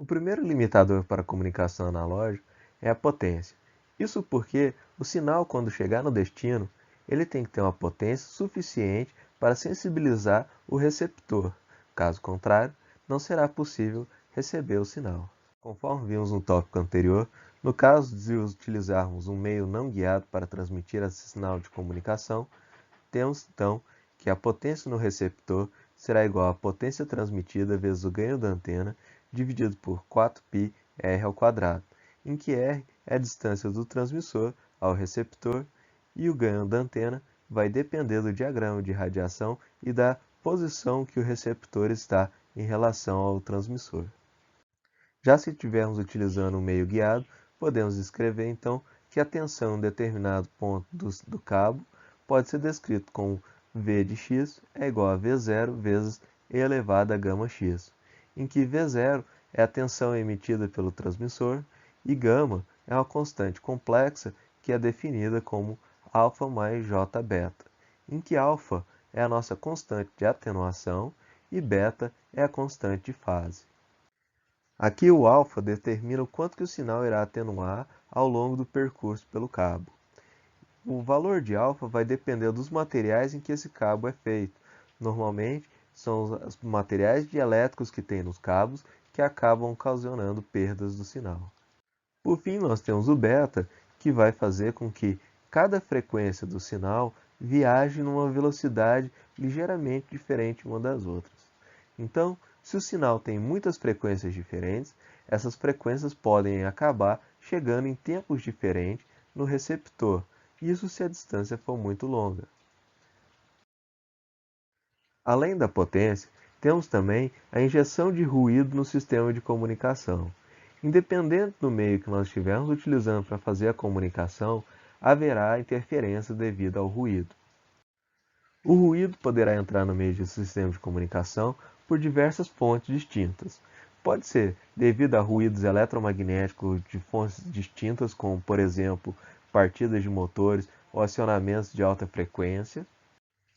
O primeiro limitador para a comunicação analógica é a potência. Isso porque o sinal, quando chegar no destino, ele tem que ter uma potência suficiente para sensibilizar o receptor. Caso contrário, não será possível receber o sinal. Conforme vimos no tópico anterior, no caso de utilizarmos um meio não guiado para transmitir esse sinal de comunicação, temos então que a potência no receptor será igual à potência transmitida vezes o ganho da antena dividido por 4πr ao quadrado, em que r é a distância do transmissor ao receptor e o ganho da antena vai depender do diagrama de radiação e da posição que o receptor está em relação ao transmissor. Já se estivermos utilizando um meio guiado, podemos escrever então que a tensão em determinado ponto do cabo pode ser descrito como V de x é igual a V0 vezes e elevado a gama x, em que V0 é a tensão emitida pelo transmissor e gama é uma constante complexa que é definida como α mais j beta, em que α é a nossa constante de atenuação e beta é a constante de fase. Aqui o alfa determina o quanto que o sinal irá atenuar ao longo do percurso pelo cabo. O valor de alfa vai depender dos materiais em que esse cabo é feito. Normalmente, são os materiais dielétricos que tem nos cabos que acabam ocasionando perdas do sinal. Por fim, nós temos o beta, que vai fazer com que cada frequência do sinal viaje numa velocidade ligeiramente diferente uma das outras. Então, se o sinal tem muitas frequências diferentes, essas frequências podem acabar chegando em tempos diferentes no receptor, isso se a distância for muito longa. Além da potência, temos também a injeção de ruído no sistema de comunicação. Independente do meio que nós estivermos utilizando para fazer a comunicação, haverá interferência devido ao ruído. O ruído poderá entrar no meio de sistema de comunicação por diversas fontes distintas. Pode ser devido a ruídos eletromagnéticos de fontes distintas, como, por exemplo, partidas de motores ou acionamentos de alta frequência,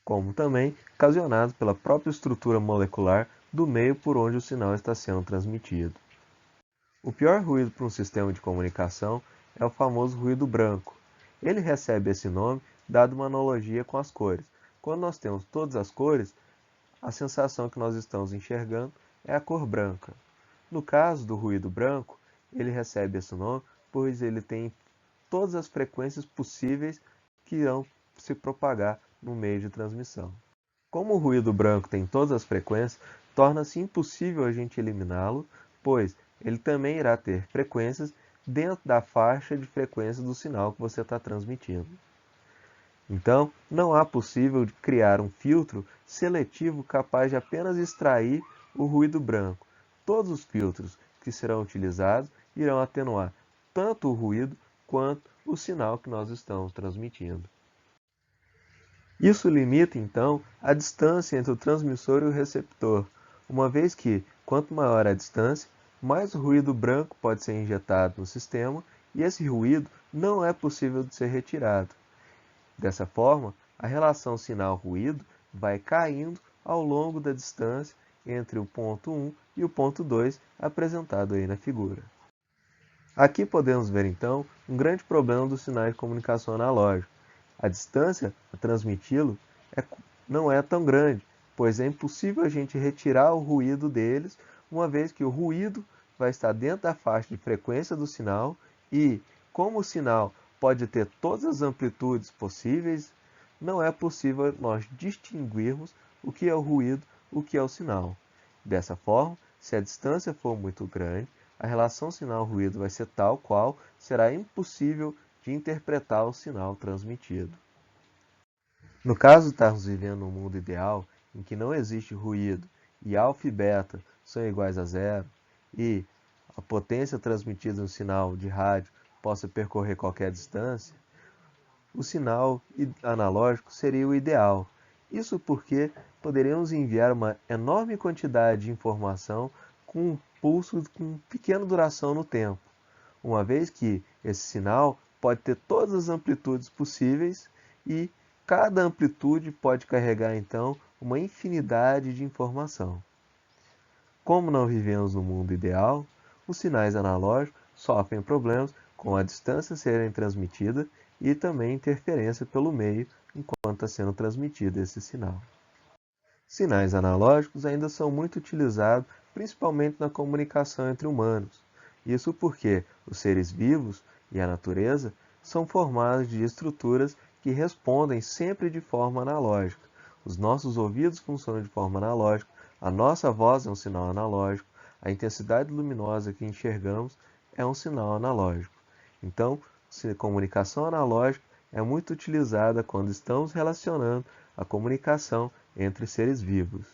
como também ocasionados pela própria estrutura molecular do meio por onde o sinal está sendo transmitido. O pior ruído para um sistema de comunicação é o famoso ruído branco. Ele recebe esse nome dado uma analogia com as cores. Quando nós temos todas as cores, a sensação que nós estamos enxergando é a cor branca. No caso do ruído branco, ele recebe esse nome pois ele tem todas as frequências possíveis que irão se propagar no meio de transmissão. Como o ruído branco tem todas as frequências, torna-se impossível a gente eliminá-lo, pois ele também irá ter frequências dentro da faixa de frequência do sinal que você está transmitindo. Então, não há possível criar um filtro seletivo capaz de apenas extrair o ruído branco. Todos os filtros que serão utilizados irão atenuar tanto o ruído quanto o sinal que nós estamos transmitindo. Isso limita, então, a distância entre o transmissor e o receptor, uma vez que, quanto maior a distância, mais ruído branco pode ser injetado no sistema e esse ruído não é possível de ser retirado. Dessa forma, a relação sinal-ruído vai caindo ao longo da distância entre o ponto 1 e o ponto 2 apresentado aí na figura. Aqui podemos ver então um grande problema dos sinais de comunicação analógica. A distância a transmiti-lo não é tão grande, pois é impossível a gente retirar o ruído deles, uma vez que o ruído vai estar dentro da faixa de frequência do sinal e, como o sinal pode ter todas as amplitudes possíveis, não é possível nós distinguirmos o que é o ruído, o que é o sinal. Dessa forma, se a distância for muito grande, a relação sinal-ruído vai ser tal qual será impossível de interpretar o sinal transmitido. No caso de estarmos vivendo um mundo ideal, em que não existe ruído e alfa e beta são iguais a zero, e a potência transmitida no sinal de rádio possa percorrer qualquer distância, o sinal analógico seria o ideal. Isso porque poderíamos enviar uma enorme quantidade de informação com um pulso com pequena duração no tempo, uma vez que esse sinal pode ter todas as amplitudes possíveis e cada amplitude pode carregar então uma infinidade de informação. Como não vivemos no mundo ideal, Os sinais analógicos sofrem problemas com a distância serem transmitida e também interferência pelo meio enquanto está sendo transmitido esse sinal. Sinais analógicos ainda são muito utilizados, principalmente na comunicação entre humanos. Isso porque os seres vivos e a natureza são formados de estruturas que respondem sempre de forma analógica. Os nossos ouvidos funcionam de forma analógica, a nossa voz é um sinal analógico, a intensidade luminosa que enxergamos é um sinal analógico. Então, a comunicação analógica é muito utilizada quando estamos relacionando a comunicação entre seres vivos.